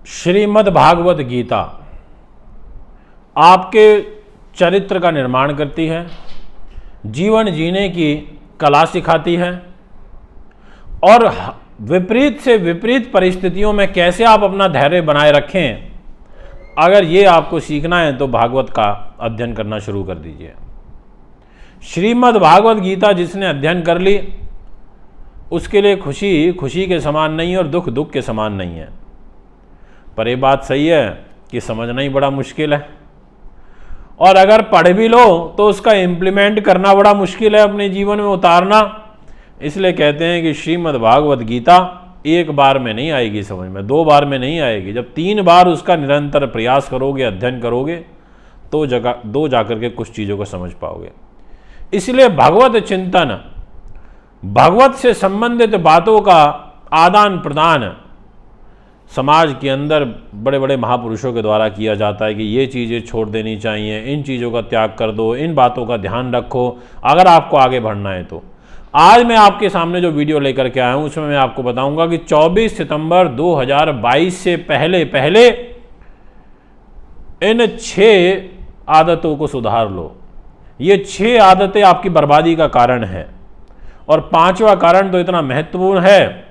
श्रीमद् भागवत गीता आपके चरित्र का निर्माण करती है, जीवन जीने की कला सिखाती है और विपरीत से विपरीत परिस्थितियों में कैसे आप अपना धैर्य बनाए रखें। अगर ये आपको सीखना है तो भागवत का अध्ययन करना शुरू कर दीजिए। श्रीमद् भागवत गीता जिसने अध्ययन कर ली उसके लिए खुशी खुशी के समान नहीं है और दुख दुख के समान नहीं है। पर ये बात सही है कि समझना ही बड़ा मुश्किल है और अगर पढ़ भी लो तो उसका इम्प्लीमेंट करना बड़ा मुश्किल है, अपने जीवन में उतारना। इसलिए कहते हैं कि श्रीमद् भागवत गीता एक बार में नहीं आएगी समझ में, 2 बार में नहीं आएगी। जब 3 बार उसका निरंतर प्रयास करोगे, अध्ययन करोगे तो जाकर के कुछ चीज़ों को समझ पाओगे। इसलिए भगवत चिंतन, भगवत से संबंधित बातों का आदान प्रदान समाज के अंदर बड़े बड़े महापुरुषों के द्वारा किया जाता है कि ये चीज़ें छोड़ देनी चाहिए, इन चीज़ों का त्याग कर दो, इन बातों का ध्यान रखो अगर आपको आगे बढ़ना है तो। आज मैं आपके सामने जो वीडियो लेकर के आया हूँ उसमें मैं आपको बताऊंगा कि 24 सितंबर 2022 से पहले इन 6 आदतों को सुधार लो। ये 6 आदतें आपकी बर्बादी का कारण है और 5वां कारण तो इतना महत्वपूर्ण है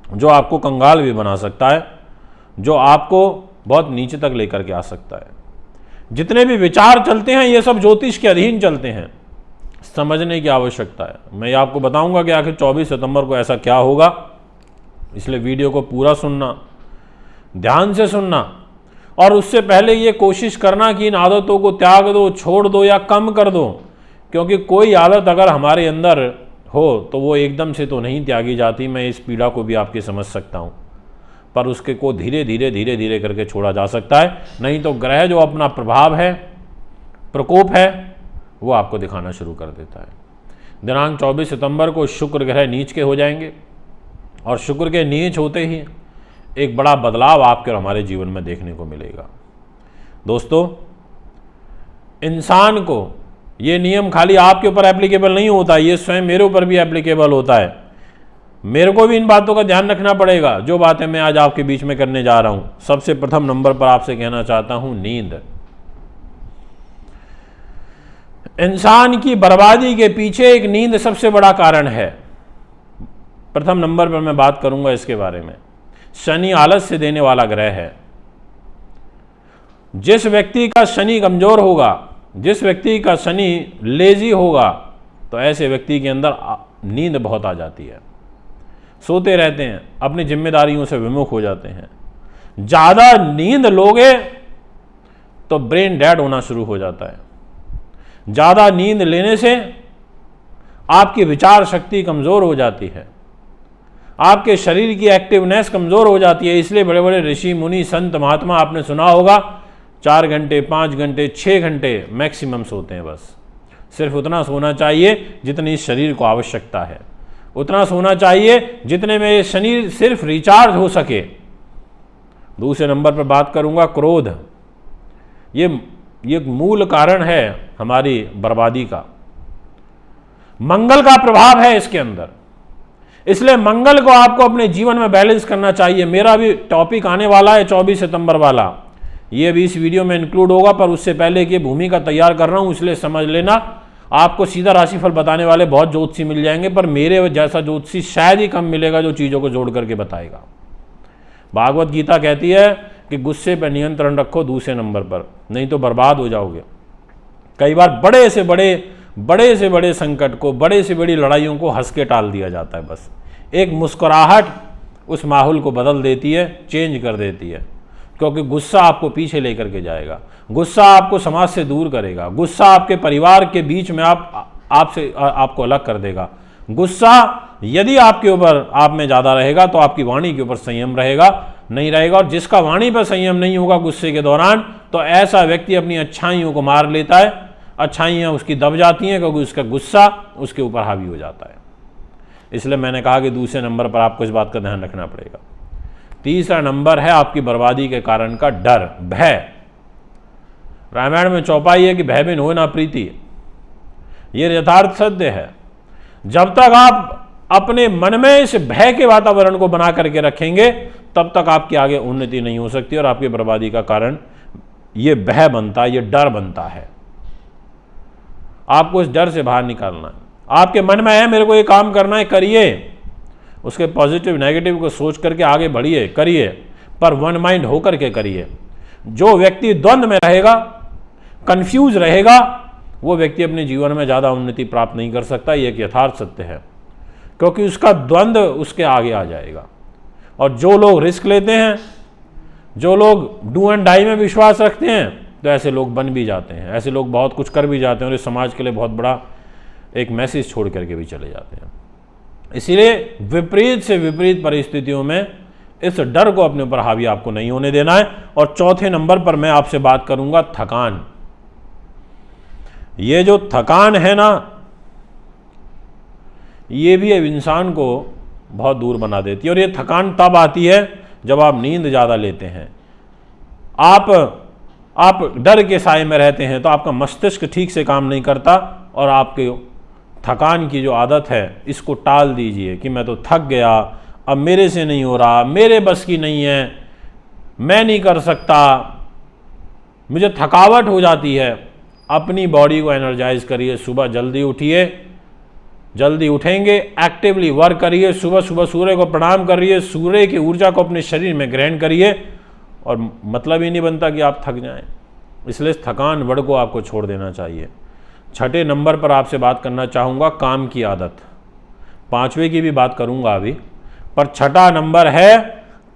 जो आपको कंगाल भी बना सकता है, जो आपको बहुत नीचे तक लेकर के आ सकता है। जितने भी विचार चलते हैं ये सब ज्योतिष के अधीन चलते हैं, समझने की आवश्यकता है। मैं आपको बताऊंगा कि आखिर 24 सितंबर को ऐसा क्या होगा, इसलिए वीडियो को पूरा सुनना, ध्यान से सुनना और उससे पहले ये कोशिश करना कि इन आदतों को त्याग दो, छोड़ दो या कम कर दो। क्योंकि कोई आदत अगर हमारे अंदर हो तो वो एकदम से तो नहीं त्यागी जाती। मैं इस पीड़ा को भी आपकी समझ सकता हूँ, पर उसके को धीरे धीरे करके छोड़ा जा सकता है। नहीं तो ग्रह जो अपना प्रभाव है, प्रकोप है, वो आपको दिखाना शुरू कर देता है। दिनांक 24 सितंबर को शुक्र ग्रह नीच के हो जाएंगे और शुक्र के नीच होते ही एक बड़ा बदलाव आपके और हमारे जीवन में देखने को मिलेगा। दोस्तों, इंसान को ये नियम खाली आपके ऊपर एप्लीकेबल नहीं होता, ये स्वयं मेरे ऊपर भी एप्लीकेबल होता है। मेरे को भी इन बातों का ध्यान रखना पड़ेगा जो बातें मैं आज आपके बीच में करने जा रहा हूं। सबसे प्रथम नंबर पर आपसे कहना चाहता हूं, नींद। इंसान की बर्बादी के पीछे एक नींद सबसे बड़ा कारण है। प्रथम नंबर पर मैं बात करूंगा इसके बारे में। शनि आलस्य देने वाला ग्रह है। जिस व्यक्ति का शनि कमजोर होगा, जिस व्यक्ति का शनि लेजी होगा, तो ऐसे व्यक्ति के अंदर नींद बहुत आ जाती है, सोते रहते हैं, अपनी जिम्मेदारियों से विमुख हो जाते हैं। ज़्यादा नींद लोगे तो ब्रेन डेड होना शुरू हो जाता है। ज़्यादा नींद लेने से आपकी विचार शक्ति कमज़ोर हो जाती है, आपके शरीर की एक्टिवनेस कमज़ोर हो जाती है। इसलिए बड़े बड़े ऋषि मुनि संत महात्मा आपने सुना होगा 4 घंटे 5 घंटे 6 घंटे मैक्सिमम सोते हैं। बस सिर्फ उतना सोना चाहिए जितनी इस शरीर को आवश्यकता है, उतना सोना चाहिए जितने में ये शरीर सिर्फ रिचार्ज हो सके। दूसरे नंबर पर बात करूंगा, क्रोध। ये मूल कारण है हमारी बर्बादी का। मंगल का प्रभाव है इसके अंदर, इसलिए मंगल को आपको अपने जीवन में बैलेंस करना चाहिए। मेरा भी टॉपिक आने वाला है 24 सितंबर वाला, ये भी इस वीडियो में इंक्लूड होगा, पर उससे पहले की भूमिका तैयार कर रहा हूं, इसलिए समझ लेना। आपको सीधा राशिफल बताने वाले बहुत ज्योतिषी मिल जाएंगे, पर मेरे जैसा ज्योतिषी शायद ही कम मिलेगा जो चीज़ों को जोड़ करके बताएगा। भागवत गीता कहती है कि गुस्से पर नियंत्रण रखो दूसरे नंबर पर, नहीं तो बर्बाद हो जाओगे। कई बार बड़े से बड़े संकट को, बड़े से बड़ी लड़ाइयों को हंस के टाल दिया जाता है। बस एक मुस्कुराहट उस माहौल को बदल देती है, चेंज कर देती है। क्योंकि गुस्सा आपको पीछे लेकर के जाएगा, गुस्सा आपको समाज से दूर करेगा, गुस्सा आपके परिवार के बीच में आपको अलग कर देगा। गुस्सा यदि आपके ऊपर आप में ज़्यादा रहेगा तो आपकी वाणी के ऊपर संयम नहीं रहेगा। और जिसका वाणी पर संयम नहीं होगा गुस्से के दौरान, तो ऐसा व्यक्ति अपनी अच्छाइयों को मार लेता है, अच्छाइयाँ उसकी दब जाती हैं क्योंकि उसका गुस्सा उसके ऊपर हावी हो जाता है। इसलिए मैंने कहा कि दूसरे नंबर पर आपको इस बात का ध्यान रखना पड़ेगा। तीसरा नंबर है आपकी बर्बादी के कारण का डर, भय। रामायण में चौपाई है कि भय बिन हो ना प्रीति, ये यथार्थ सत्य है। जब तक आप अपने मन में इस भय के वातावरण को बना करके रखेंगे तब तक आपकी आगे उन्नति नहीं हो सकती और आपकी बर्बादी का कारण ये भय बनता है, ये डर बनता है। आपको इस डर से बाहर निकालना है। आपके मन में है मेरे को ये काम करना है, करिए, उसके पॉजिटिव नेगेटिव को सोच करके आगे बढ़िए, करिए, पर वन माइंड होकर के करिए। जो व्यक्ति द्वंद्व में रहेगा, कंफ्यूज रहेगा, वो व्यक्ति अपने जीवन में ज़्यादा उन्नति प्राप्त नहीं कर सकता। ये एक यथार्थ सत्य है, क्योंकि उसका द्वंद्व उसके आगे आ जाएगा। और जो लोग रिस्क लेते हैं, जो लोग डू एंड डाई में विश्वास रखते हैं, तो ऐसे लोग बन भी जाते हैं, ऐसे लोग बहुत कुछ कर भी जाते हैं और इस समाज के लिए बहुत बड़ा एक मैसेज छोड़ करके भी चले जाते हैं। इसीलिए विपरीत से विपरीत परिस्थितियों में इस डर को अपने ऊपर हावी आपको नहीं होने देना है। और चौथे नंबर पर मैं आपसे बात करूंगा थकान। ये जो थकान है ना, ये भी अब इंसान को बहुत दूर बना देती है। और ये थकान तब आती है जब आप नींद ज़्यादा लेते हैं, आप डर के साए में रहते हैं, तो आपका मस्तिष्क ठीक से काम नहीं करता। और आपके थकान की जो आदत है, इसको टाल दीजिए कि मैं तो थक गया, अब मेरे से नहीं हो रहा, मेरे बस की नहीं है, मैं नहीं कर सकता, मुझे थकावट हो जाती है। अपनी बॉडी को एनर्जाइज करिए, सुबह जल्दी उठिए, जल्दी उठेंगे, एक्टिवली वर्क करिए, सुबह सुबह सूर्य को प्रणाम करिए, सूर्य की ऊर्जा को अपने शरीर में ग्रहण करिए। और मतलब ही नहीं बनता कि आप थक जाएं, इसलिए थकान वर्ड को आपको छोड़ देना चाहिए। छठे नंबर पर आपसे बात करना चाहूँगा काम की आदत। पांचवे की भी बात करूँगा अभी, पर छठा नंबर है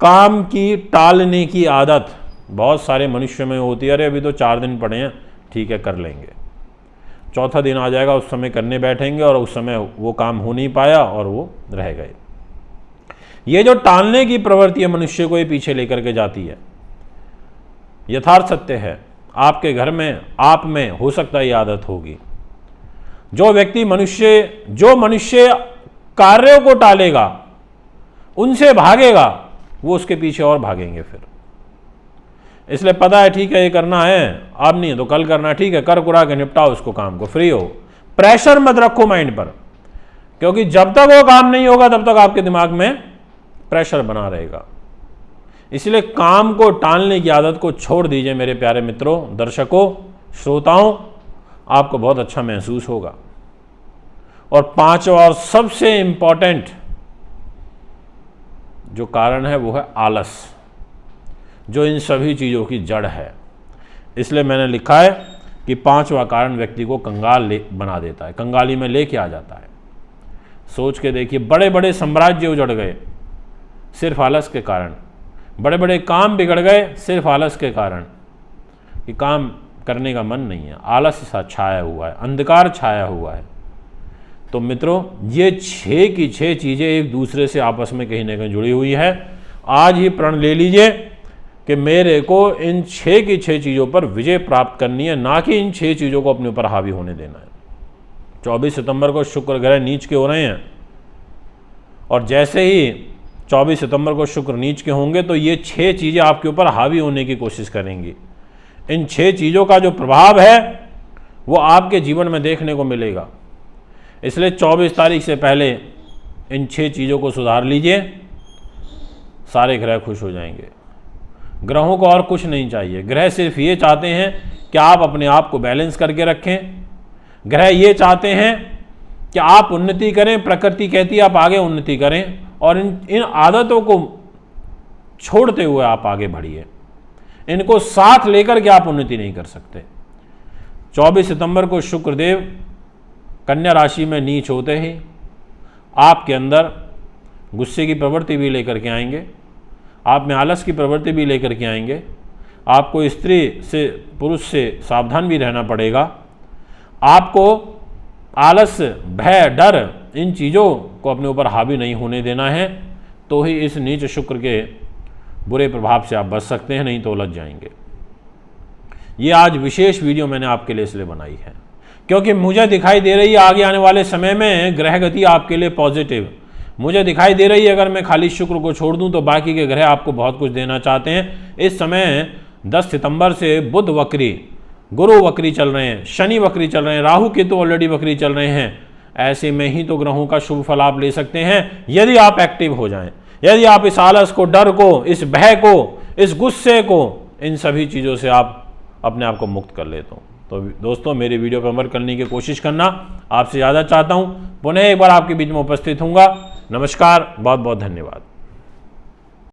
काम की टालने की आदत। बहुत सारे मनुष्य में होती है, अरे अभी तो 4 दिन पड़े हैं, ठीक है कर लेंगे। चौथा दिन आ जाएगा, उस समय करने बैठेंगे और उस समय वो काम हो नहीं पाया और वो रह गए। ये जो टालने की प्रवृत्ति है मनुष्य को, ये पीछे लेकर के जाती है। यथार्थ सत्य है, आपके घर में, आप में हो सकता है ये आदत होगी। जो मनुष्य कार्यों को टालेगा, उनसे भागेगा, वो उसके पीछे और भागेंगे फिर। इसलिए पता है ठीक है ये करना है, अब नहीं तो कल करना, ठीक है कर कुरा के निपटाओ उसको, काम को, फ्री हो। प्रेशर मत रखो माइंड पर, क्योंकि जब तक वो काम नहीं होगा तब तक आपके दिमाग में प्रेशर बना रहेगा। इसलिए काम को टालने की आदत को छोड़ दीजिए मेरे प्यारे मित्रों, दर्शकों, श्रोताओं, आपको बहुत अच्छा महसूस होगा। और पांचवा और सबसे इंपॉर्टेंट जो कारण है वो है आलस, जो इन सभी चीज़ों की जड़ है। इसलिए मैंने लिखा है कि पांचवा कारण व्यक्ति को कंगाल बना देता है, कंगाली में लेके आ जाता है। सोच के देखिए, बड़े बड़े साम्राज्य उजड़ गए सिर्फ आलस के कारण, बड़े बड़े काम बिगड़ गए सिर्फ आलस के कारण कि काम करने का मन नहीं है, आलस सा छाया हुआ है, अंधकार छाया हुआ है। तो मित्रों, ये 6 की 6 चीज़ें एक दूसरे से आपस में कहीं ना कहीं जुड़ी हुई है। आज ही प्रण ले लीजिए कि मेरे को इन 6 की 6 चीज़ों पर विजय प्राप्त करनी है, ना कि इन 6 चीज़ों को अपने ऊपर हावी होने देना है। 24 सितंबर को शुक्र ग्रह नीच के हो रहे हैं, और जैसे ही 24 सितंबर को शुक्र नीच के होंगे तो ये 6 चीज़ें आपके ऊपर हावी होने की कोशिश करेंगी। इन 6 चीज़ों का जो प्रभाव है वो आपके जीवन में देखने को मिलेगा। इसलिए 24 तारीख से पहले इन 6 चीज़ों को सुधार लीजिए, सारे ग्रह खुश हो जाएंगे। ग्रहों को और कुछ नहीं चाहिए, ग्रह सिर्फ ये चाहते हैं कि आप अपने आप को बैलेंस करके रखें। ग्रह ये चाहते हैं कि आप उन्नति करें, प्रकृति कहती है आप आगे उन्नति करें, और इन आदतों को छोड़ते हुए आप आगे बढ़िए। इनको साथ लेकर के आप उन्नति नहीं कर सकते। 24 सितंबर को शुक्रदेव कन्या राशि में नीच होते ही आपके अंदर गुस्से की प्रवृत्ति भी लेकर के आएंगे, आप में आलस की प्रवृत्ति भी लेकर के आएंगे। आपको स्त्री से, पुरुष से सावधान भी रहना पड़ेगा। आपको आलस, भय, डर, इन चीज़ों को अपने ऊपर हावी नहीं होने देना है, तो ही इस नीच शुक्र के बुरे प्रभाव से आप बच सकते हैं, नहीं तो उलझ जाएंगे। ये आज विशेष वीडियो मैंने आपके लिए इसलिए बनाई है क्योंकि मुझे दिखाई दे रही है आगे आने वाले समय में ग्रह गति आपके लिए पॉजिटिव मुझे दिखाई दे रही है। अगर मैं खाली शुक्र को छोड़ दूं तो बाकी के ग्रह आपको बहुत कुछ देना चाहते हैं। इस समय 10 सितंबर से बुध वक्री, गुरु वक्री चल रहे हैं, शनि वक्री चल रहे हैं, राहु केतु ऑलरेडी वक्री चल रहे हैं। ऐसे में ही तो ग्रहों का शुभ फल आप ले सकते हैं यदि आप एक्टिव हो जाएं, यदि आप इस आलस को, डर को, इस भय को, इस गुस्से को, इन सभी चीज़ों से आप अपने आप को मुक्त कर लेते हो। तो दोस्तों, मेरी वीडियो पर अमल करने की कोशिश करना, आपसे ज़्यादा चाहता हूँ। पुनः एक बार आपके बीच में उपस्थित हूँगा। नमस्कार, बहुत बहुत धन्यवाद।